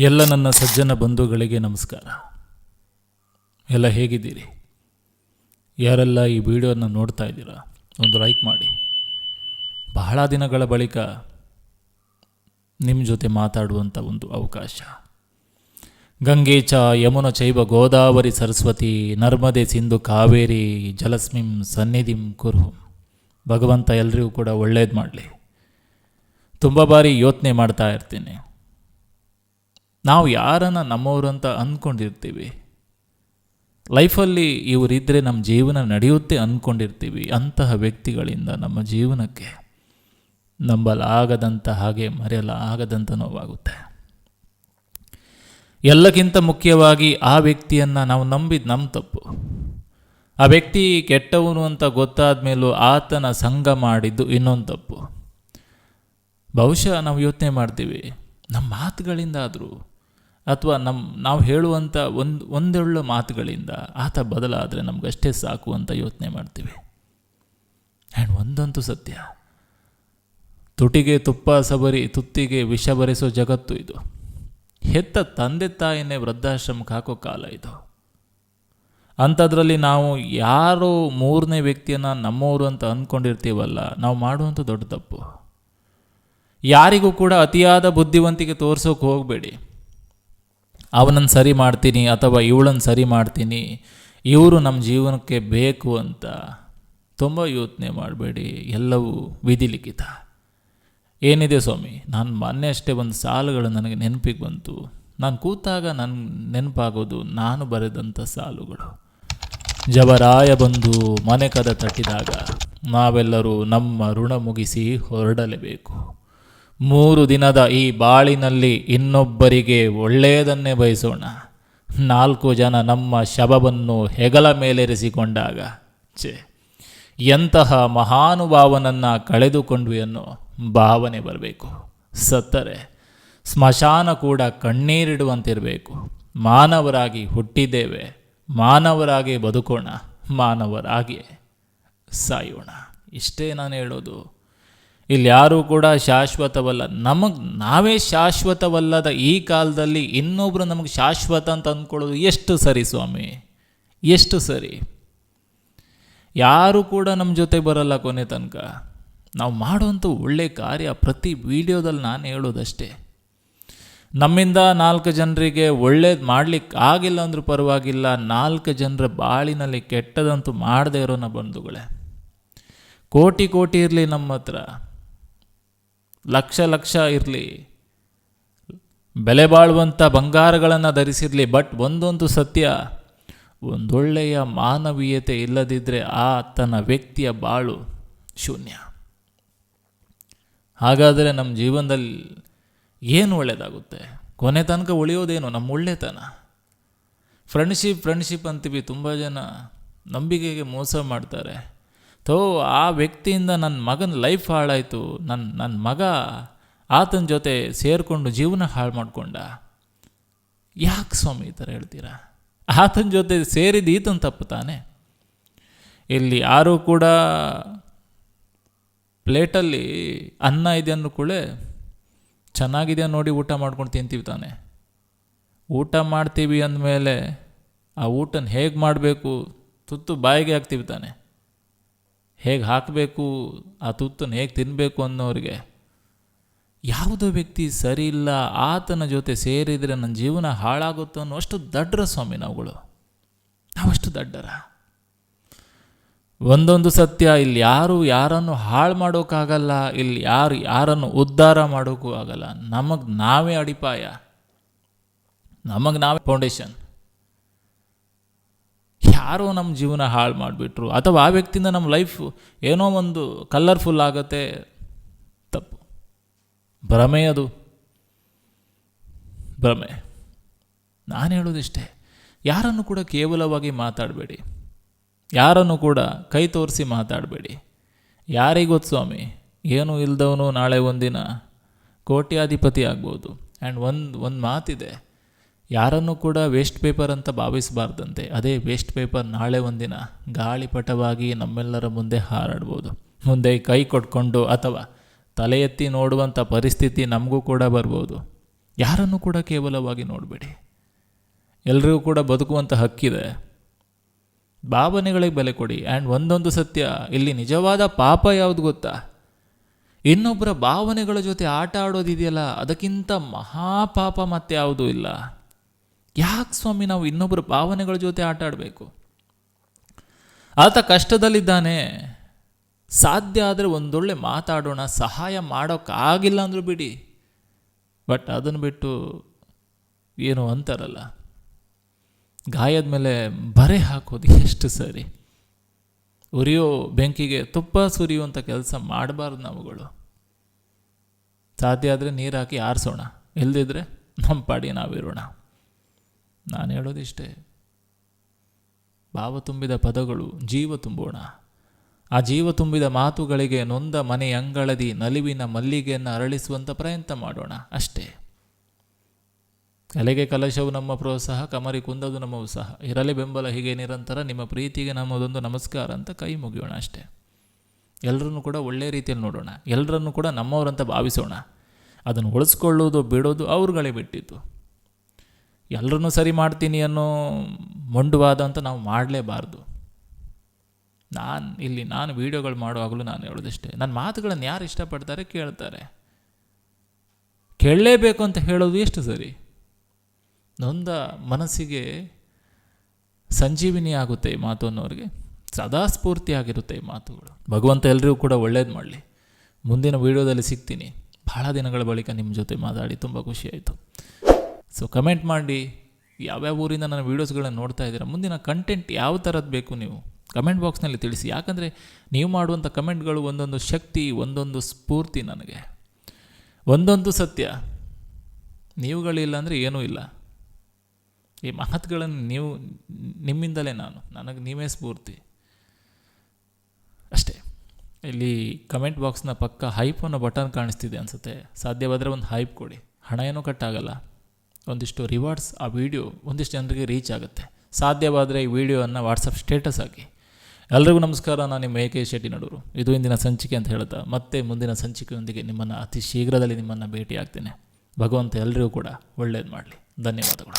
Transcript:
ಎಲ್ಲ ನನ್ನ ಸಜ್ಜನ ಬಂಧುಗಳಿಗೆ ನಮಸ್ಕಾರ. ಎಲ್ಲ ಹೇಗಿದ್ದೀರಿ? ಯಾರೆಲ್ಲ ಈ ವಿಡಿಯೋನ ನೋಡ್ತಾ ಇದ್ದೀರಾ, ಒಂದು ಲೈಕ್ ಮಾಡಿ. ಬಹಳ ದಿನಗಳ ಬಳಿಕ ನಿಮ್ಮ ಜೊತೆ ಮಾತಾಡುವಂಥ ಒಂದು ಅವಕಾಶ. ಗಂಗೆ ಚ ಯಮುನ ಚೈವ ಗೋದಾವರಿ ಸರಸ್ವತಿ ನರ್ಮದೆ ಸಿಂಧು ಕಾವೇರಿ ಜಲಸ್ಮಿಂ ಸನ್ನಿಧಿಂ ಕುರು. ಭಗವಂತ ಎಲ್ಲರಿಗೂ ಕೂಡ ಒಳ್ಳೇದು ಮಾಡಲಿ. ತುಂಬ ಬಾರಿ ಯೋಚನೆ ಮಾಡ್ತಾ ಇರ್ತೀನಿ, ನಾವು ಯಾರನ್ನು ನಮ್ಮವರು ಅಂತ ಅಂದ್ಕೊಂಡಿರ್ತೀವಿ, ಲೈಫಲ್ಲಿ ಇವರಿದ್ದರೆ ನಮ್ಮ ಜೀವನ ನಡೆಯುತ್ತೆ ಅಂದ್ಕೊಂಡಿರ್ತೀವಿ. ಅಂತಹ ವ್ಯಕ್ತಿಗಳಿಂದ ನಮ್ಮ ಜೀವನಕ್ಕೆ ನಂಬಲಾಗದಂಥ ಹಾಗೆ ಮರೆಯಲಾಗದಂಥ ನೋವಾಗುತ್ತೆ. ಎಲ್ಲಕ್ಕಿಂತ ಮುಖ್ಯವಾಗಿ ಆ ವ್ಯಕ್ತಿಯನ್ನು ನಾವು ನಂಬಿದ್ದು ನಮ್ಮ ತಪ್ಪು. ಆ ವ್ಯಕ್ತಿ ಕೆಟ್ಟವನು ಅಂತ ಗೊತ್ತಾದ ಮೇಲೂ ಆತನ ಸಂಗ ಮಾಡಿದ್ದು ಇನ್ನೊಂದು ತಪ್ಪು. ಬಹುಶಃ ನಾವು ಯೋಚನೆ ಮಾಡ್ತೀವಿ, ನಮ್ಮ ಮಾತುಗಳಿಂದಾದರೂ ಅಥವಾ ನಾವು ಹೇಳುವಂಥ ಒಂದೊಳ್ಳೆ ಮಾತುಗಳಿಂದ ಆತ ಬದಲಾದರೆ ನಮಗಷ್ಟೇ ಸಾಕು ಅಂತ ಯೋಚನೆ ಮಾಡ್ತೀವಿ. ಆ್ಯಂಡ್ ಒಂದಂತೂ ಸತ್ಯ, ತುಟಿಗೆ ತುಪ್ಪ ಸಬರಿ ತುತ್ತಿಗೆ ವಿಷ ಬರೆಸೋ ಜಗತ್ತು ಇದು. ಹೆತ್ತ ತಂದೆ ತಾಯಿನೇ ವೃದ್ಧಾಶ್ರಮಕ್ಕೆ ಹಾಕೋ ಕಾಲ ಇದು. ಅಂಥದ್ರಲ್ಲಿ ನಾವು ಯಾರೋ ಮೂರನೇ ವ್ಯಕ್ತಿಯನ್ನು ನಮ್ಮವರು ಅಂತ ಅಂದ್ಕೊಂಡಿರ್ತೀವಲ್ಲ, ನಾವು ಮಾಡುವಂಥ ದೊಡ್ಡ ತಪ್ಪು. ಯಾರಿಗೂ ಕೂಡ ಅತಿಯಾದ ಬುದ್ಧಿವಂತಿಕೆ ತೋರಿಸೋಕೆ ಹೋಗಬೇಡಿ. ಅವನನ್ನು ಸರಿ ಮಾಡ್ತೀನಿ ಅಥವಾ ಇವಳನ್ನು ಸರಿ ಮಾಡ್ತೀನಿ, ಇವರು ನಮ್ಮ ಜೀವನಕ್ಕೆ ಬೇಕು ಅಂತ ತುಂಬ ಯೋಚನೆ ಮಾಡಬೇಡಿ. ಎಲ್ಲವೂ ವಿಧಿಲಿಖಿತ. ಏನಿದೆ ಸ್ವಾಮಿ, ನಾನು ಮೊನ್ನೆ ಅಷ್ಟೇ ಒಂದು ಸಾಲುಗಳು ನನಗೆ ನೆನಪಿಗೆ ಬಂತು. ನಾನು ಕೂತಾಗ ನನಗೆ ನೆನಪಾಗೋದು ನಾನು ಬರೆದಂಥ ಸಾಲುಗಳು. ಜವರಾಯ ಬಂದು ಮನೆ ಕದ ತಟ್ಟಿದಾಗ ನಾವೆಲ್ಲರೂ ನಮ್ಮ ಋಣ ಮುಗಿಸಿ ಹೊರಡಲೇಬೇಕು. 3 ದಿನದ ಈ ಬಾಳಿನಲ್ಲಿ ಇನ್ನೊಬ್ಬರಿಗೆ ಒಳ್ಳೆಯದನ್ನೇ ಬಯಸೋಣ. 4 ಜನ ನಮ್ಮ ಶವವನ್ನು ಹೆಗಲ ಮೇಲೆರಿಸಿಕೊಂಡಾಗ ಎಂತಹ ಮಹಾನುಭಾವನನ್ನು ಕಳೆದುಕೊಂಡ್ವಿ ಅನ್ನೋ ಭಾವನೆ ಬರಬೇಕು. ಸತ್ತರೆ ಸ್ಮಶಾನ ಕೂಡ ಕಣ್ಣೀರಿಡುವಂತಿರಬೇಕು. ಮಾನವರಾಗಿ ಹುಟ್ಟಿದ್ದೇವೆ, ಮಾನವರಾಗಿ ಬದುಕೋಣ, ಮಾನವರಾಗಿ ಸಾಯೋಣ. ಇಷ್ಟೇ ನಾನು ಹೇಳೋದು. ಇಲ್ಲಿ ಯಾರೂ ಕೂಡ ಶಾಶ್ವತವಲ್ಲ. ನಾವೇ ಶಾಶ್ವತವಲ್ಲದ ಈ ಕಾಲದಲ್ಲಿ ಇನ್ನೊಬ್ಬರು ನಮಗೆ ಶಾಶ್ವತ ಅಂತ ಅಂದ್ಕೊಳ್ಳೋದು ಎಷ್ಟು ಸರಿ ಸ್ವಾಮಿ? ಎಷ್ಟು ಸರಿ? ಯಾರೂ ಕೂಡ ನಮ್ಮ ಜೊತೆ ಬರಲ್ಲ ಕೊನೆ ತನಕ. ನಾವು ಮಾಡುವಂಥ ಒಳ್ಳೆ ಕಾರ್ಯ ಪ್ರತಿ ವಿಡಿಯೋದಲ್ಲಿ ನಾನು ಹೇಳೋದಷ್ಟೇ. ನಮ್ಮಿಂದ 4 ಜನರಿಗೆ ಒಳ್ಳೇದು ಮಾಡಲಿಕ್ಕೆ ಆಗಿಲ್ಲ ಅಂದ್ರೂ ಪರವಾಗಿಲ್ಲ, 4 ಜನರ ಬಾಳಿನಲ್ಲಿ ಕೆಟ್ಟದಂತೂ ಮಾಡದೇ ಇರೋನ ಬಂಧುಗಳೇ. ಕೋಟಿ ಇರಲಿ, ನಮ್ಮ ಹತ್ರ ಲಕ್ಷ ಇರಲಿ, ಬೆಲೆ ಬಾಳುವಂಥ ಬಂಗಾರಗಳನ್ನು ಧರಿಸಿರಲಿ, ಬಟ್ ಒಂದೊಂದು ಸತ್ಯ, ಒಂದೊಳ್ಳೆಯ ಮಾನವೀಯತೆ ಇಲ್ಲದಿದ್ದರೆ ಆತನ ವ್ಯಕ್ತಿಯ ಬಾಳು ಶೂನ್ಯ. ಹಾಗಾದರೆ ನಮ್ಮ ಜೀವನದಲ್ಲಿ ಏನು ಒಳ್ಳೆಯದಾಗುತ್ತೆ? ಕೊನೆ ತನಕ ಉಳಿಯೋದೇನು? ನಮ್ಮ ಒಳ್ಳೆತನ. ಫ್ರೆಂಡ್ಶಿಪ್ ಅಂತೀವಿ. ತುಂಬ ಜನ ನಂಬಿಕೆಗೆ ಮೋಸ ಮಾಡ್ತಾರೆ. ಆ ವ್ಯಕ್ತಿಯಿಂದ ನನ್ನ ಮಗನ ಲೈಫ್ ಹಾಳಾಯಿತು, ನನ್ನ ಮಗ ಆತನ ಜೊತೆ ಸೇರಿಕೊಂಡು ಜೀವನ ಹಾಳು ಮಾಡಿಕೊಂಡ. ಯಾಕೆ ಸ್ವಾಮಿ ಈ ಥರ ಹೇಳ್ತೀರಾ? ಆತನ ಜೊತೆ ಸೇರಿದ್ದು ಈತನ ತಪ್ಪು ತಾನೆ. ಇಲ್ಲಿ ಯಾರೂ ಕೂಡ ಪ್ಲೇಟಲ್ಲಿ ಅನ್ನ ಇದೆ ಅಂದ್ರೂ ಕೂಡ ಚೆನ್ನಾಗಿದೆ ನೋಡಿ ಊಟ ಮಾಡ್ಕೊಂಡು ತಿಂತೀವಿ ತಾನೆ. ಊಟ ಮಾಡ್ತೀವಿ ಅಂದಮೇಲೆ ಆ ಊಟನ ಹೇಗೆ ಮಾಡಬೇಕು, ತುತ್ತು ಬಾಯಿಗೆ ಹಾಕ್ತೀವಿ ತಾನೆ. ಹೇಗೆ ಹಾಕಬೇಕು, ಆ ತುತ್ತನ್ನು ಹೇಗೆ ತಿನ್ನಬೇಕು ಅನ್ನೋರಿಗೆ ಯಾವುದೋ ವ್ಯಕ್ತಿ ಸರಿ ಇಲ್ಲ, ಆತನ ಜೊತೆ ಸೇರಿದರೆ ನನ್ನ ಜೀವನ ಹಾಳಾಗುತ್ತೋ ಅನ್ನೋ ಅಷ್ಟು ದಡ್ಡರ ಸ್ವಾಮಿ ನಾವಷ್ಟು ದಡ್ಡರ. ಒಂದೊಂದು ಸತ್ಯ, ಇಲ್ಲಿ ಯಾರನ್ನು ಹಾಳು ಮಾಡೋಕ್ಕಾಗಲ್ಲ, ಇಲ್ಲಿ ಯಾರನ್ನು ಉದ್ಧಾರ ಮಾಡೋಕ್ಕೂ ಆಗಲ್ಲ. ನಮಗೆ ನಾವೇ ಅಡಿಪಾಯ, ನಮಗೆ ನಾವೇ ಫೌಂಡೇಶನ್. ಯಾರೋ ನಮ್ಮ ಜೀವನ ಹಾಳು ಮಾಡಿಬಿಟ್ರು ಅಥವಾ ಆ ವ್ಯಕ್ತಿಯಿಂದ ನಮ್ಮ ಲೈಫ್ ಏನೋ ಒಂದು ಕಲರ್ಫುಲ್ ಆಗುತ್ತೆ, ತಪ್ಪು. ಭ್ರಮೆ, ಅದು ಭ್ರಮೆ. ನಾನು ಹೇಳೋದಿಷ್ಟೇ, ಯಾರನ್ನು ಕೂಡ ಕೇವಲವಾಗಿ ಮಾತಾಡಬೇಡಿ, ಯಾರನ್ನು ಕೂಡ ಕೈ ತೋರಿಸಿ ಮಾತಾಡಬೇಡಿ. ಯಾರಿಗೊತ್ತು ಸ್ವಾಮಿ, ಏನೂ ಇಲ್ದವನು ನಾಳೆ ಒಂದಿನ ಕೋಟ್ಯಾಧಿಪತಿ ಆಗ್ಬೋದು. ಆ್ಯಂಡ್ ಒಂದು ಮಾತಿದೆ, ಯಾರನ್ನು ಕೂಡ ವೇಸ್ಟ್ ಪೇಪರ್ ಅಂತ ಭಾವಿಸಬಾರ್ದಂತೆ. ಅದೇ ವೇಸ್ಟ್ ಪೇಪರ್ ನಾಳೆ ಒಂದಿನ ಗಾಳಿಪಟವಾಗಿ ನಮ್ಮೆಲ್ಲರ ಮುಂದೆ ಹಾರಾಡ್ಬೋದು. ಮುಂದೆ ಕೈ ಕೊಟ್ಕೊಂಡು ಅಥವಾ ತಲೆ ಎತ್ತಿ ನೋಡುವಂಥ ಪರಿಸ್ಥಿತಿ ನಮಗೂ ಕೂಡ ಬರ್ಬೋದು. ಯಾರನ್ನು ಕೂಡ ಕೇವಲವಾಗಿ ನೋಡಬೇಡಿ. ಎಲ್ರಿಗೂ ಕೂಡ ಬದುಕುವಂಥ ಹಕ್ಕಿದೆ. ಭಾವನೆಗಳಿಗೆ ಬೆಲೆ ಕೊಡಿ. ಆ್ಯಂಡ್ ಒಂದೊಂದು ಸತ್ಯ, ಇಲ್ಲಿ ನಿಜವಾದ ಪಾಪ ಯಾವುದು ಗೊತ್ತಾ? ಇನ್ನೊಬ್ಬರ ಭಾವನೆಗಳ ಜೊತೆ ಆಟ ಆಡೋದಿದೆಯಲ್ಲ, ಅದಕ್ಕಿಂತ ಮಹಾಪಾಪ ಮತ್ತೆ ಯಾವುದೂ ಇಲ್ಲ. ಯಾಕೆ ಸ್ವಾಮಿ ನಾವು ಇನ್ನೊಬ್ಬರ ಭಾವನೆಗಳ ಜೊತೆ ಆಟ ಆಡಬೇಕು? ಆತ ಕಷ್ಟದಲ್ಲಿದ್ದಾನೆ, ಸಾಧ್ಯ ಆದರೆ ಒಂದೊಳ್ಳೆ ಮಾತಾಡೋಣ, ಸಹಾಯ ಮಾಡೋಕ್ಕಾಗಿಲ್ಲ ಅಂದರೂ ಬಿಡಿ. ಬಟ್ ಅದನ್ನು ಬಿಟ್ಟು ಏನು ಅಂತಾರಲ್ಲ, ಗಾಯದ ಮೇಲೆ ಬರೆ ಹಾಕೋದು ಎಷ್ಟು ಸರಿ? ಉರಿಯೋ ಬೆಂಕಿಗೆ ತುಪ್ಪ ಸುರಿಯುವಂಥ ಕೆಲಸ ಮಾಡಬಾರ್ದು ನಾವುಗಳು. ಸಾಧ್ಯ ಆದರೆ ನೀರು ಹಾಕಿ ಆರಿಸೋಣ, ಇಲ್ಲದಿದ್ದರೆ ನಮ್ಮ ಪಾಡಿ ನಾವಿರೋಣ. ನಾನು ಹೇಳೋದಿಷ್ಟೇ, ಭಾವ ತುಂಬಿದ ಪದಗಳು ಜೀವ ತುಂಬೋಣ. ಆ ಜೀವ ತುಂಬಿದ ಮಾತುಗಳಿಗೆ ನೊಂದ ಮನೆ ಅಂಗಳದಿ ನಲಿವಿನ ಮಲ್ಲಿಗೆಯನ್ನು ಅರಳಿಸುವಂಥ ಪ್ರಯತ್ನ ಮಾಡೋಣ ಅಷ್ಟೇ. ಕಲೆಗೆ ಕಲಶವು ನಮ್ಮ ಪ್ರೋತ್ಸಾಹ, ಕಮರಿ ಕುಂದದು ನಮ್ಮ ಉತ್ಸಾಹ, ಇರಲಿ ಬೆಂಬಲ ಹೀಗೆ ನಿರಂತರ, ನಿಮ್ಮ ಪ್ರೀತಿಗೆ ನಮ್ಮದೊಂದು ನಮಸ್ಕಾರ ಅಂತ ಕೈ ಮುಗಿಯೋಣ ಅಷ್ಟೇ. ಎಲ್ಲರನ್ನೂ ಕೂಡ ಒಳ್ಳೆಯ ರೀತಿಯಲ್ಲಿ ನೋಡೋಣ, ಎಲ್ಲರನ್ನೂ ಕೂಡ ನಮ್ಮವರಂತ ಭಾವಿಸೋಣ. ಅದನ್ನು ಉಳಿಸ್ಕೊಳ್ಳೋದು ಬಿಡೋದು ಅವ್ರುಗಳೇ ಬಿಟ್ಟಿದ್ದು. ಎಲ್ಲರನ್ನೂ ಸರಿ ಮಾಡ್ತೀನಿ ಅನ್ನೋ ಮೊಂಡುವಾದ ಅಂತ ನಾವು ಮಾಡಲೇಬಾರ್ದು. ನಾನು ವೀಡಿಯೋಗಳು ಮಾಡುವಾಗಲೂ ನಾನು ಹೇಳೋದಿಷ್ಟೇ, ನನ್ನ ಮಾತುಗಳನ್ನು ಯಾರು ಇಷ್ಟಪಡ್ತಾರೆ ಕೇಳ್ತಾರೆ, ಕೇಳಲೇಬೇಕು ಅಂತ ಹೇಳೋದು ಎಷ್ಟು ಸರಿ? ನೊಂದ ಮನಸ್ಸಿಗೆ ಸಂಜೀವಿನಿ ಆಗುತ್ತೆ ಈ ಮಾತು ಅನ್ನೋರಿಗೆ, ಸದಾ ಸ್ಫೂರ್ತಿಯಾಗಿರುತ್ತೆ ಈ ಮಾತುಗಳು. ಭಗವಂತ ಎಲ್ಲರಿಗೂ ಕೂಡ ಒಳ್ಳೇದು ಮಾಡಲಿ. ಮುಂದಿನ ವೀಡಿಯೋದಲ್ಲಿ ಸಿಗ್ತೀನಿ. ಬಹಳ ದಿನಗಳ ಬಳಿಕ ನಿಮ್ಮ ಜೊತೆ ಮಾತಾಡಿ ತುಂಬ ಖುಷಿಯಾಯಿತು. ಸೊ ಕಮೆಂಟ್ ಮಾಡಿ, ಯಾವ್ಯಾವ ಊರಿಂದ ನನ್ನ ವೀಡಿಯೋಸ್ಗಳನ್ನು ನೋಡ್ತಾ ಇದ್ದೀರಾ, ಮುಂದಿನ ಕಂಟೆಂಟ್ ಯಾವ ಥರದ್ದು ಬೇಕು ನೀವು ಕಮೆಂಟ್ ಬಾಕ್ಸ್ನಲ್ಲಿ ತಿಳಿಸಿ. ಯಾಕಂದರೆ ನೀವು ಮಾಡುವಂಥ ಕಮೆಂಟ್ಗಳು ಒಂದೊಂದು ಶಕ್ತಿ, ಒಂದೊಂದು ಸ್ಫೂರ್ತಿ ನನಗೆ. ಒಂದೊಂದು ಸತ್ಯ, ನೀವುಗಳಿಲ್ಲ ಅಂದರೆ ಏನೂ ಇಲ್ಲ. ಈ ಮಾತುಗಳನ್ನು ನಿಮ್ಮಿಂದಲೇ ನನಗೆ ನೀವೇ ಸ್ಫೂರ್ತಿ ಅಷ್ಟೇ. ಇಲ್ಲಿ ಕಮೆಂಟ್ ಬಾಕ್ಸ್ನ ಪಕ್ಕ ಹೈಪ್ ಅನ್ನೋ ಬಟನ್ ಕಾಣಿಸ್ತಿದೆ ಅನಿಸುತ್ತೆ. ಸಾಧ್ಯವಾದರೆ ಒಂದು ಹೈಪ್ ಕೊಡಿ, ಹಣ ಏನೂ ಕಟ್ಟಾಗಲ್ಲ. ಒಂದಿಷ್ಟು ರಿವಾರ್ಡ್ಸ್, ಆ ವಿಡಿಯೋ ಒಂದಿಷ್ಟು ಜನರಿಗೆ ರೀಚ್ ಆಗುತ್ತೆ. ಸಾಧ್ಯವಾದರೆ ಈ ವಿಡಿಯೋವನ್ನು ವಾಟ್ಸಪ್ ಸ್ಟೇಟಸ್ ಹಾಕಿ. ಎಲ್ರಿಗೂ ನಮಸ್ಕಾರ. ನಾನು ನಿಮ್ಮ AK ಶೆಟ್ಟಿ ನಡೂರು. ಇದು ಇಂದಿನ ಸಂಚಿಕೆ ಅಂತ ಹೇಳ್ತಾ ಮತ್ತೆ ಮುಂದಿನ ಸಂಚಿಕೆಯೊಂದಿಗೆ ನಿಮ್ಮನ್ನು ಅತಿ ಶೀಘ್ರದಲ್ಲಿ ಭೇಟಿ ಆಗ್ತೇನೆ. ಭಗವಂತ ಎಲ್ರಿಗೂ ಕೂಡ ಒಳ್ಳೇದು ಮಾಡಲಿ. ಧನ್ಯವಾದಗಳು.